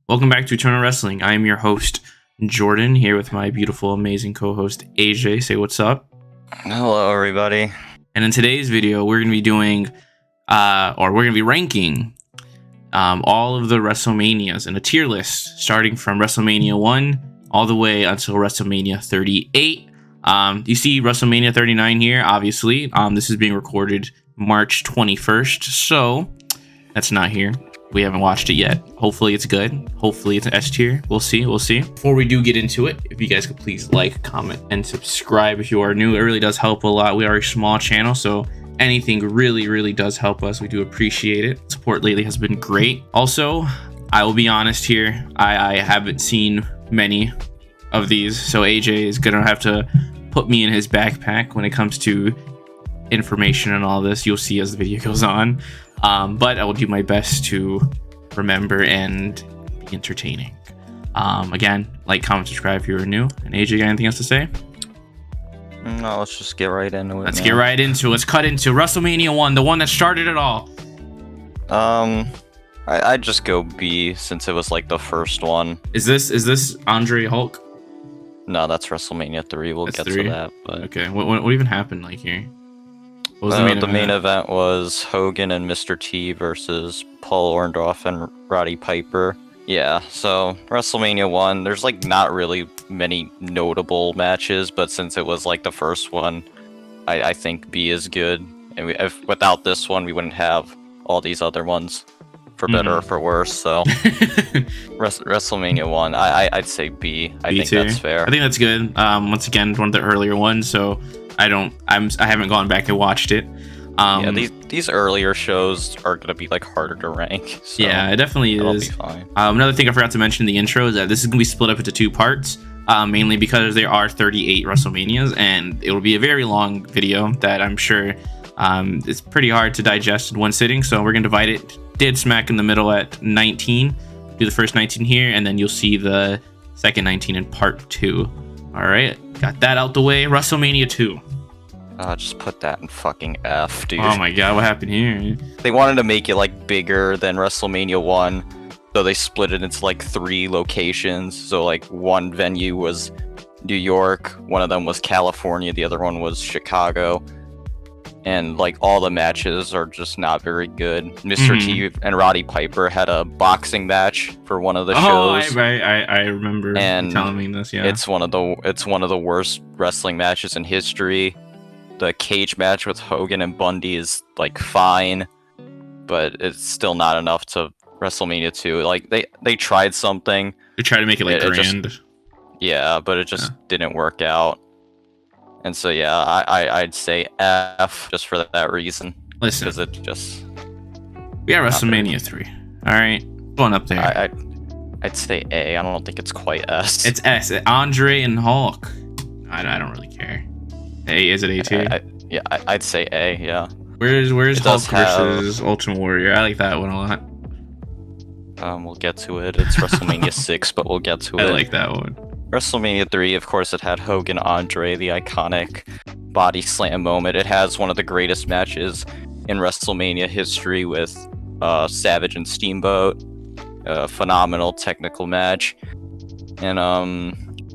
Welcome back to Eternal Wrestling. I am your host, Jordan, here with my beautiful, amazing co-host, AJ. Say what's up. Hello, everybody. And in today's video, we're going to be doing, we're going to be ranking all of the WrestleManias in a tier list, starting from WrestleMania 1 all the way until WrestleMania 38. You see WrestleMania 39 here, obviously. This is being recorded March 21st, so that's not here. We haven't watched it yet. Hopefully it's good. Hopefully it's an S tier. We'll see. Before we do get into it, if you guys could please like, comment, and subscribe if you are new. It really does help a lot. We are a small channel, so anything really does help us. We do appreciate it. Support lately has been great. Also, I will be honest here. I haven't seen many of these, so AJ is gonna have to put me in his backpack when it comes to information and all this. You'll see as the video goes on. But I will do my best to remember and be entertaining. Again, like, comment, subscribe if you're new. And AJ, got anything else to say? No, let's just get right into it. Let's get right into it. Let's cut into WrestleMania 1, the one that started it all. I'd just go B since it was like the first one. Is this Andre Hulk? No, that's WrestleMania 3. We'll get to that. But okay, what even happened like here? What was the main event was Hogan and Mr. T versus Paul Orndorff and Roddy Piper. Yeah, so WrestleMania 1, there's like not really many notable matches, but since it was like the first one, I think B is good. And without this one, we wouldn't have all these other ones, for better or for worse. So WrestleMania 1, I'd say B. I think that's fair. I think that's good. Once again, one of the earlier ones, so I haven't gone back and watched it. Yeah, these earlier shows are gonna be like harder to rank. So yeah, it definitely is. Be fine. Another thing I forgot to mention in the intro is that this is gonna be split up into two parts, mainly because there are 38 WrestleManias, and it will be a very long video that I'm sure it's pretty hard to digest in one sitting. So we're gonna divide it dead smack in the middle at 19. Do the first 19 here, and then you'll see the second 19 in part 2. All right, got that out the way. WrestleMania 2. Just put that in fucking F, dude. Oh my god, what happened here? They wanted to make it like bigger than WrestleMania 1, so they split it into like 3 locations. So like one venue was New York, one of them was California, the other one was Chicago. And like all the matches are just not very good. Mr. T and Roddy Piper had a boxing match for one of the shows. I remember you telling me this. Yeah, it's one of the worst wrestling matches in history. The cage match with Hogan and Bundy is like fine, but it's still not enough to WrestleMania 2. Like they tried something. They tried to make it like grand. But it just didn't work out. And so yeah, I'd say F just for that reason. Listen, because it just we got WrestleMania 3. All right, going up there. I'd say A. I don't think it's quite S. It's S. Andre and Hulk. I don't really care. A, is it A tier? I'd say A. Yeah. Where's Hulk versus Ultimate Warrior? I like that one a lot. We'll get to it. It's WrestleMania 6, but we'll get to it. I like that one. WrestleMania 3, of course, it had Hogan Andre, the iconic body slam moment. It has one of the greatest matches in WrestleMania history with Savage and Steamboat. A phenomenal technical match. And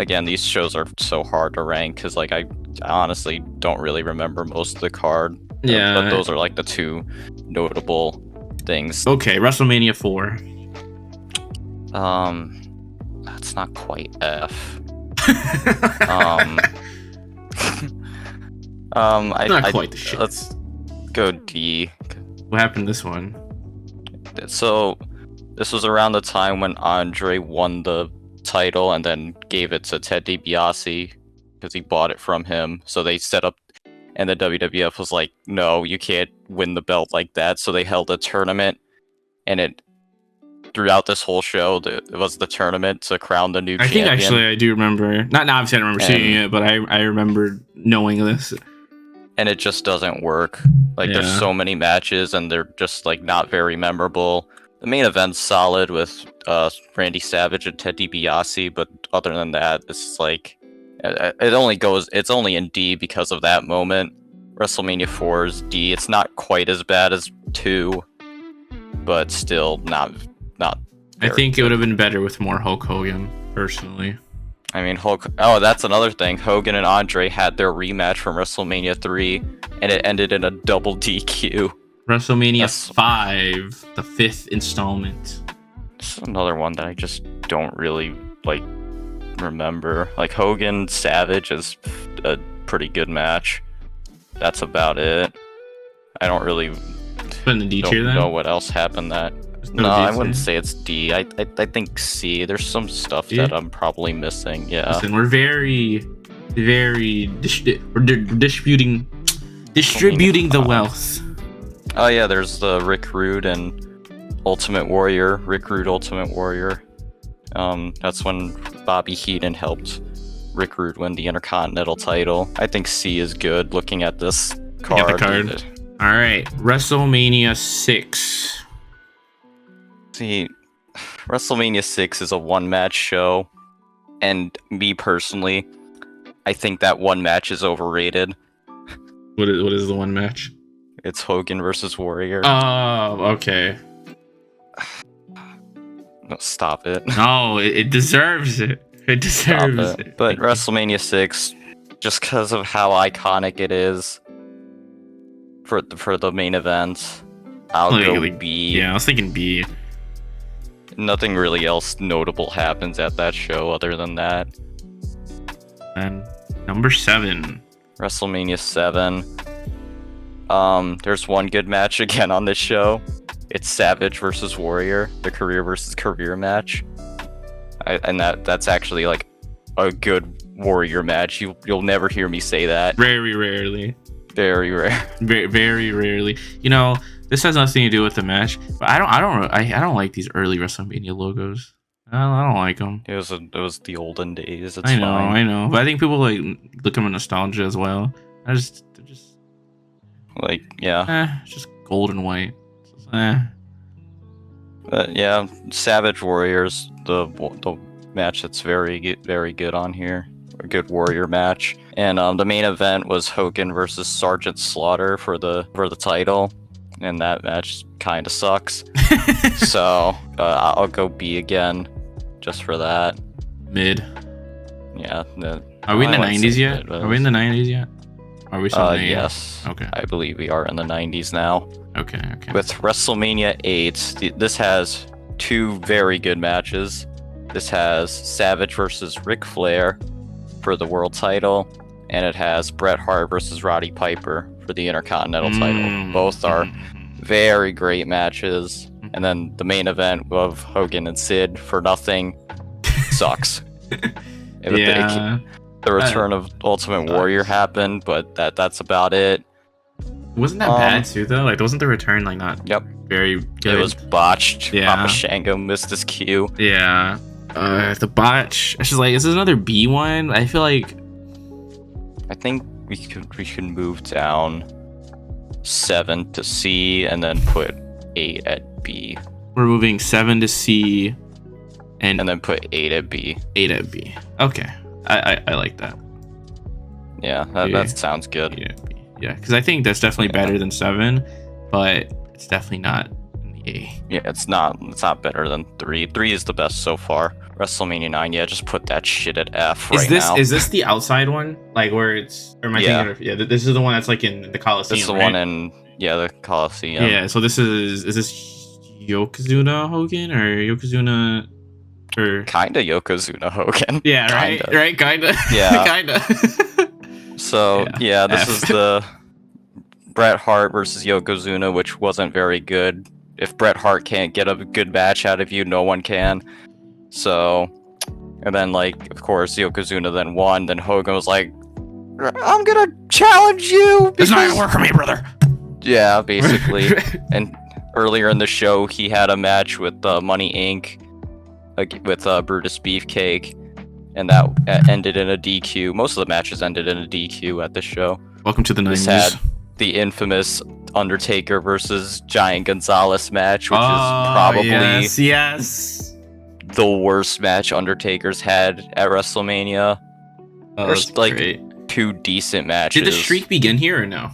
again, these shows are so hard to rank because like I honestly don't really remember most of the card. Yeah. But those are like the two notable things. Okay, WrestleMania 4. That's not quite F. Not quite the shit. Let's go D. What happened to this one? So, this was around the time when Andre won the title and then gave it to Ted DiBiase because he bought it from him. So they set up, and the WWF was like, no, you can't win the belt like that. So they held a tournament, and throughout this whole show, it was the tournament to crown the new champion. I think actually I do remember. Not now, obviously I don't remember seeing it, but I remember knowing this. And it just doesn't work. Like there's so many matches, and they're just like not very memorable. The main event's solid with Randy Savage and Ted DiBiase, but other than that, it's like it's only in D because of that moment. WrestleMania 4 is D. It's not quite as bad as 2, but still not I think it would have been better with more Hulk Hogan, personally. I mean, Oh, that's another thing. Hogan and Andre had their rematch from WrestleMania 3, and it ended in a double DQ. WrestleMania 5, the 5th installment. This is another one that I just don't really like remember. Like Hogan Savage is a pretty good match. That's about it. I don't really Put in the D tier then? know what else happened that. No, I wouldn't say it's D. I think C. There's some stuff that I'm probably missing. Yeah. Listen, we're very distributing the wealth. Oh yeah, there's the Rick Rude and Ultimate Warrior. Rick Rude Ultimate Warrior. That's when Bobby Heenan helped Rick Rude win the Intercontinental title. I think C is good. Looking at this card. Get the card. All right, WrestleMania 6. See, WrestleMania 6 is a one-match show, and me personally, I think that one match is overrated. What is the one match? It's Hogan versus Warrior. Oh, okay. No, stop it. No, it deserves it. It deserves it. But WrestleMania 6, just because of how iconic it is for the main event, I'll go B. Yeah, I was thinking B. Nothing really else notable happens at that show other than that. And number 7. WrestleMania 7. There's one good match again on this show. It's Savage versus Warrior, the career versus career match. And that's actually like a good Warrior match. You'll never hear me say that. Very rarely. Very rare. Very rarely. You know, this has nothing to do with the match, but I don't like these early WrestleMania logos. I don't like them. It was the olden days. It's I fine. know, but I think people like look at them in nostalgia as well. They're just like, yeah. Just gold and white. But yeah, Savage Warriors, the match that's very good on here. A good Warrior match. And the main event was Hogan versus Sergeant Slaughter for the title, and that match kind of sucks. So I'll go B again, just for that. Mid. Yeah. Are we in the 90s yet? Are we in the 90s yet? Are we still in the 80s? Yes. Okay. I believe we are in the 90s now. Okay. With WrestleMania 8, this has two very good matches. This has Savage versus Ric Flair for the world title, and it has Bret Hart versus Roddy Piper for the Intercontinental title. Both are very great matches. And then the main event of Hogan and Sid for nothing sucks. The return of Ultimate Warrior happened, but that's about it. Wasn't that bad too, though? Like, wasn't the return like not very good? It was botched. Yeah. Papa Shango missed his cue. Yeah. The botch. It's just like, is this another B one? I feel like. I think we could move down 7 to C and then put 8 at B. We're moving 7 to C, and then put 8 at B. 8 at B. Okay. I like that. Yeah, that sounds good. Yeah, because I think that's definitely better than 7, but it's definitely not in the A. Yeah, it's not better than 3. 3 is the best so far. WrestleMania 9, yeah, just put that shit at F now. Is this the outside one? Like where it's, or am I thinking of, this is the one that's like in the Coliseum, This is the right? one in, the Coliseum. Yeah, so is this Yokozuna Hogan or Yokozuna? Or kinda Yokozuna Hogan. Yeah, right. Kinda. Right, kinda. Yeah, kinda. So this is the Bret Hart versus Yokozuna, which wasn't very good. If Bret Hart can't get a good match out of you, no one can. So, and then like, of course, Yokozuna then won. Then Hogan was like, "I'm gonna challenge you." It's not gonna work for me, brother. Yeah, basically. And earlier in the show, he had a match with Money Inc. With Brutus Beefcake, and that ended in a DQ. Most of the matches ended in a DQ at this show. Welcome to the 90s. This had the infamous Undertaker versus Giant Gonzalez match, which is probably the worst match Undertaker's had at WrestleMania. There's like 2 decent matches. Did the streak begin here or no?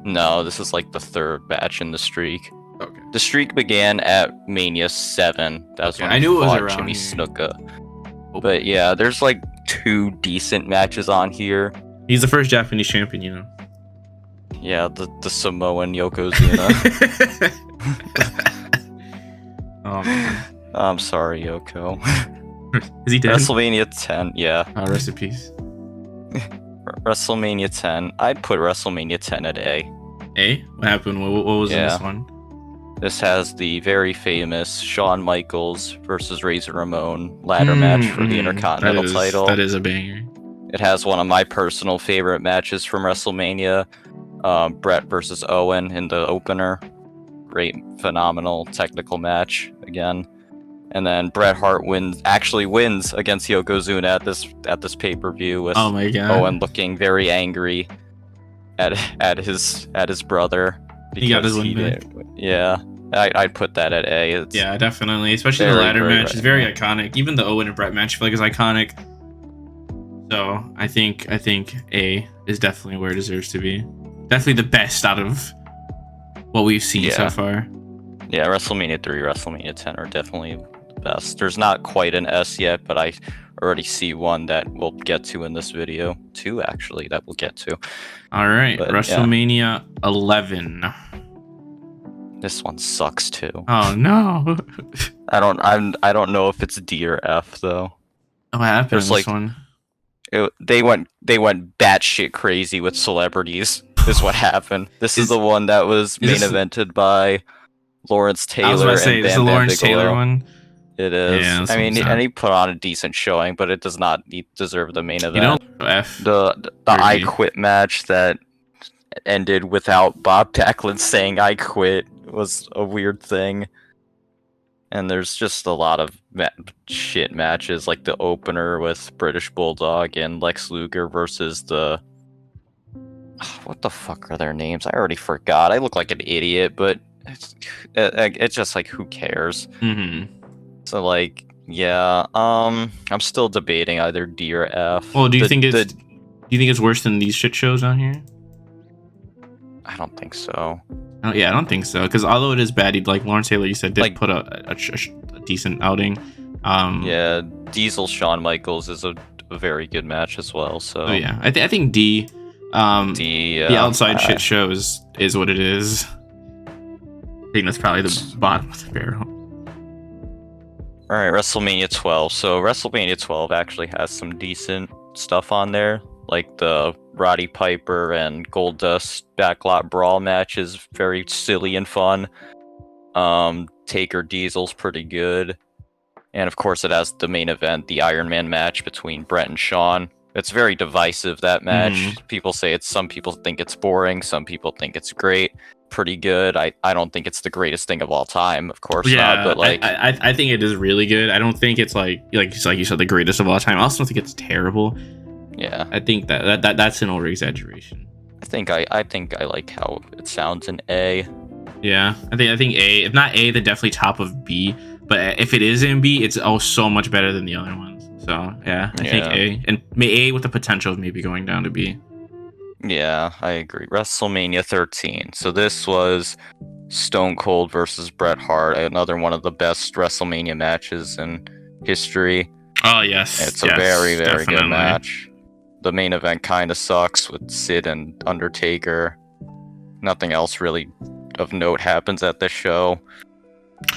No, this is like the 3rd match in the streak. Okay. The streak began at Mania 7. That was when I knew it was fought around Jimmy here. Snuka. But yeah, there's like 2 decent matches on here. He's the first Japanese champion, you know. Yeah, the Samoan Yokozuna. Oh man. I'm sorry, Yoko. Is he dead? WrestleMania 10, yeah. Rest in peace. WrestleMania 10. I'd put WrestleMania 10 at A. A? What happened? What was in this one? This has the very famous Shawn Michaels versus Razor Ramon ladder match for the Intercontinental title. That is a banger. It has one of my personal favorite matches from WrestleMania. Brett versus Owen in the opener. Great, phenomenal technical match again. And then Bret Hart actually wins against Yokozuna at this pay-per-view with Owen looking very angry at his brother. He got his win back. Yeah, I'd put that at A. Yeah, definitely. Especially the ladder match. It's very iconic. Even the Owen and Bret match I feel like is iconic. So I think A is definitely where it deserves to be. Definitely the best out of what we've seen so far. Yeah, WrestleMania 3, WrestleMania 10 are definitely the best. There's not quite an S yet, but I already see one that we'll get to in this video. 2 actually that we'll get to. All right, but, WrestleMania 11. This one sucks too. Oh no. I don't know if it's D or F though. What happened in this one? They went batshit crazy with celebrities. Is what happened. This is the one that was main evented by Lawrence Taylor. I was about to say, this is the Lawrence Taylor one. It is. Yeah, I mean, and he put on a decent showing, but it does not deserve the main event. You know, F. The I Quit match that ended without Bob Backlund saying I quit was a weird thing. And there's just a lot of shit matches, like the opener with British Bulldog and Lex Luger versus the... What the fuck are their names? I already forgot. I look like an idiot, but it's just like, who cares? Mm-hmm. So like, yeah, I'm still debating either D or F. Well, do you think it's worse than these shit shows on here? I don't think so. Oh, yeah, I don't think so. Because although it is bad, like Lawrence Taylor, you said, did put a decent outing. Yeah, Diesel Shawn Michaels is a very good match as well. So yeah, I think D. The outside shit show is what it is. I think that's probably the bottom of the barrel. Alright, WrestleMania 12. So WrestleMania 12 actually has some decent stuff on there. Like the Roddy Piper and Goldust backlot brawl match is very silly and fun. Taker Diesel's pretty good. And of course it has the main event, the Iron Man match between Bret and Shawn. It's very divisive, that match. Mm-hmm. Some people think it's boring, some people think it's great, pretty good. I don't think it's the greatest thing of all time, of course not. But like, I think it is really good. I don't think it's like you said, the greatest of all time. I also don't think it's terrible. Yeah, I think that's an over exaggeration. I think I like how it sounds in A. Yeah, I think A. If not A, then definitely top of B. But if it is in B, it's so much better than the other ones. So yeah, I think A, and A with the potential of maybe going down to B. Yeah, I agree. WrestleMania 13. So this was Stone Cold versus Bret Hart, another one of the best WrestleMania matches in history. Oh yes, it's a very good match. The main event kind of sucks with Sid and Undertaker. Nothing else really of note happens at the show.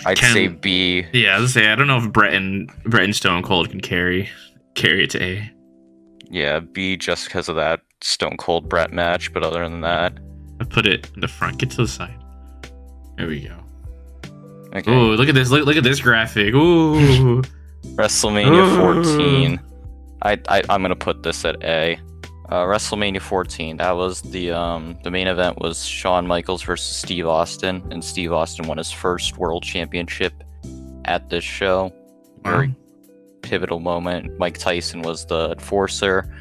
I'd say B. Yeah, I was gonna say I don't know if Bret and Stone Cold can carry it to A. Yeah, B just because of that Stone Cold Bret match, but other than that, I put it in the front. Get to the side. There we go. Okay. Ooh, look at this! Look at this graphic. Ooh. WrestleMania 14. I'm gonna put this at A. WrestleMania 14. That was the main event was Shawn Michaels versus Steve Austin, and Steve Austin won his first world championship at this show. Very pivotal moment. Mike Tyson was the enforcer.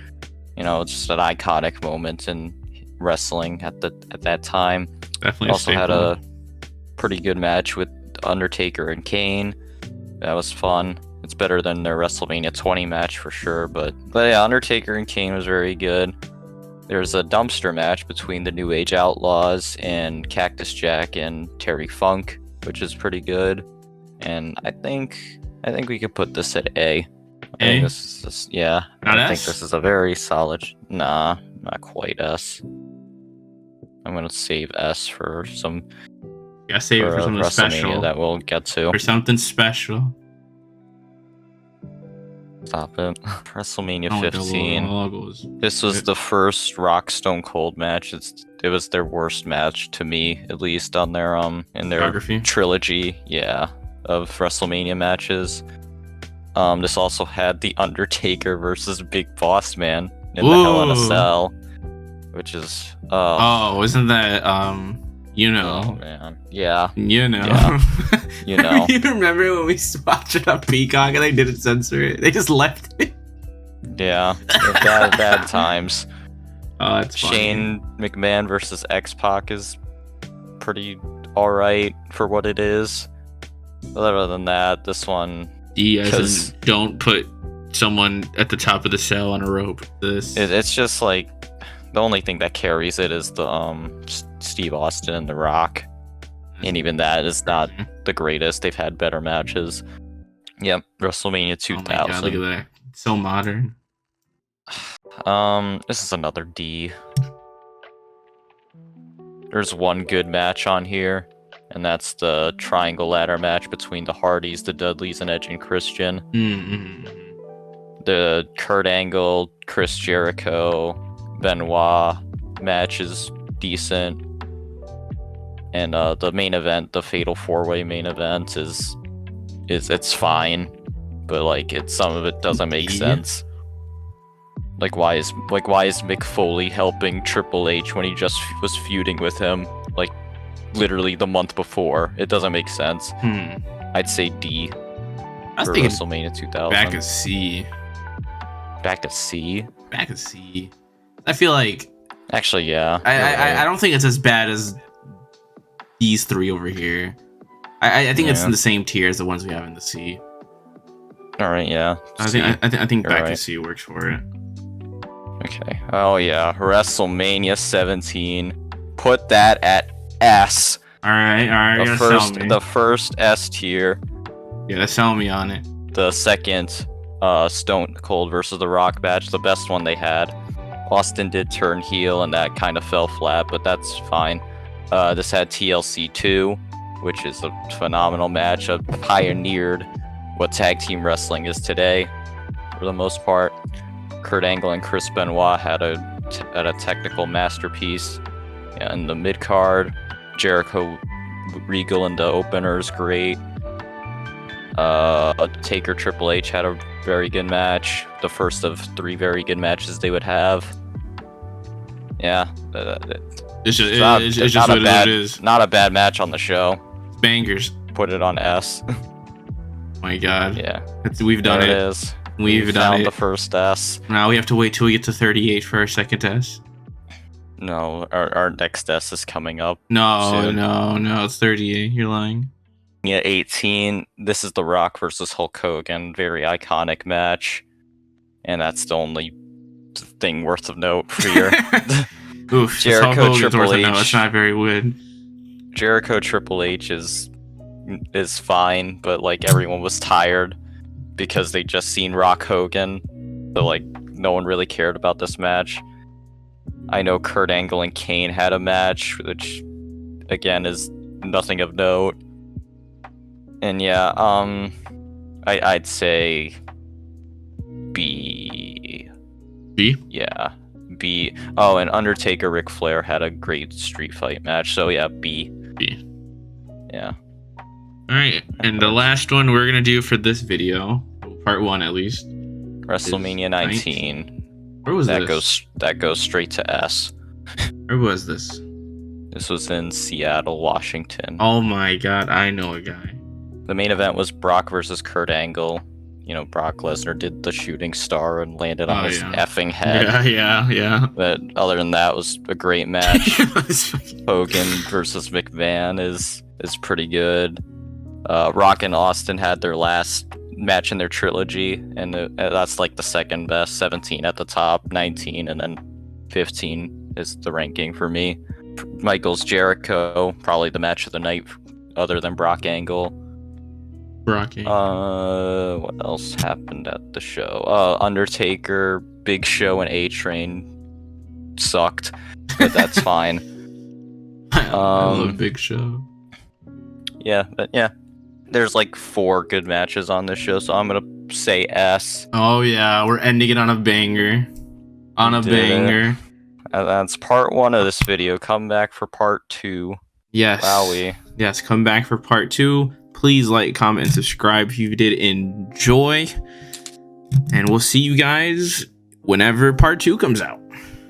You know, just an iconic moment in wrestling at that time. Definitely. Also had a pretty good match with Undertaker and Kane. That was fun. It's better than their WrestleMania 20 match for sure, but yeah, Undertaker and Kane was very good. There's a dumpster match between the New Age Outlaws and Cactus Jack and Terry Funk which is pretty good. And I think we could put this at A. I A? think this is yeah. Not I S? think this is a very solid. Nah, not quite S. I'm gonna save S for some Gotta save it for something WrestleMania special. that we'll get to. For something special. Stop it. WrestleMania Oh, 15. This was the first Rock Stone Cold match. It was their worst match to me, at least on their in their Geography? trilogy, of WrestleMania matches. This also had The Undertaker versus Big Boss Man in the Hell in a Cell, which is oh, isn't that you oh know? man, yeah, You know. Yeah. You know. You remember when we watched it on Peacock and they didn't censor it? They just left it. yeah, bad times. Oh, that's funny. Shane McMahon versus X-Pac is pretty alright for what it is. But other than that, this one... D as in don't put someone at the top of the cell on a rope. It's just like... The only thing that carries it is the Steve Austin and The Rock. And even that is not the greatest. They've had better matches. Yep, WrestleMania 2000. Oh my God, look at that. It's so modern. This is another D. There's one good match on here, and that's the triangle ladder match between the Hardys, the Dudleys, and Edge and Christian. Mm-hmm. The Kurt Angle, Chris Jericho, Benoit match is decent, and the main event, the Fatal 4-Way main event, is it's fine, but like some of it doesn't make sense. Like why is Mick Foley helping Triple H when he just was feuding with him like literally the month before? It doesn't make sense. I'd say D. I was for thinking WrestleMania 2000. back at C. Back to C. Back at C. I feel like Actually, yeah. I don't think it's as bad as these three over here. I think it's in the same tier as the ones we have in the C. All right, yeah. I think back right. to C works for it. Okay. Oh yeah, WrestleMania 17. Put that at S. All right. The first S tier. Yeah, sell me on it. The second, Stone Cold versus The Rock match, the best one they had. Austin did turn heel, and that kind of fell flat, but that's fine. This had TLC 2, which is a phenomenal match. It pioneered what tag team wrestling is today, for the most part. Kurt Angle and Chris Benoit had a technical masterpiece. Yeah, in the mid card, Jericho Regal in the opener is great. Taker Triple H had a very good match. The first of 3 very good matches they would have. Yeah, It's just what it is. Not a bad match on the show. Bangers. Put it on S. Oh my God. Yeah, we've done there it. It is. We've done found it. The first S. Now we have to wait till we get to 38 for our second S. No, our next S is coming up. No, soon. no, it's 38. You're lying. Yeah, 18. This is The Rock versus Hulk Hogan. Very iconic match. And that's the only thing worth of note for your... Oof, Jericho Triple H. It's not very good. Jericho Triple H is fine, but like everyone was tired because they just seen Rock Hogan. So like no one really cared about this match. I know Kurt Angle and Kane had a match, which again is nothing of note. And yeah, I'd say B. B? Yeah, B. Oh, and Undertaker Ric Flair had a great street fight match. So yeah, B. B. Yeah. All right, and the last one we're gonna do for this video, part 1 at least, WrestleMania 19. Where was this? That goes straight to S. Where was this? This was in Seattle, Washington. Oh my God, I know a guy. The main event was Brock versus Kurt Angle. You know, Brock Lesnar did the shooting star and landed on his effing head. Yeah. But other than that, it was a great match. Hogan versus McMahon is pretty good. Rock and Austin had their last match in their trilogy, and that's like the second best. 17 at the top, 19, and then 15 is the ranking for me. Michaels Jericho, probably the match of the night other than Brock Angle. Rocky. What else happened at the show? Undertaker, Big Show, and A-Train sucked, but that's fine. I love Big Show. Yeah, but yeah, there's like 4 good matches on this show, so I'm gonna say S. Oh yeah, we're ending it on a banger. On a banger. That's part 1 of this video. Come back for part 2. Yes. Wowie. Yes, come back for part 2. Please like, comment, and subscribe if you did enjoy. And we'll see you guys whenever part 2 comes out.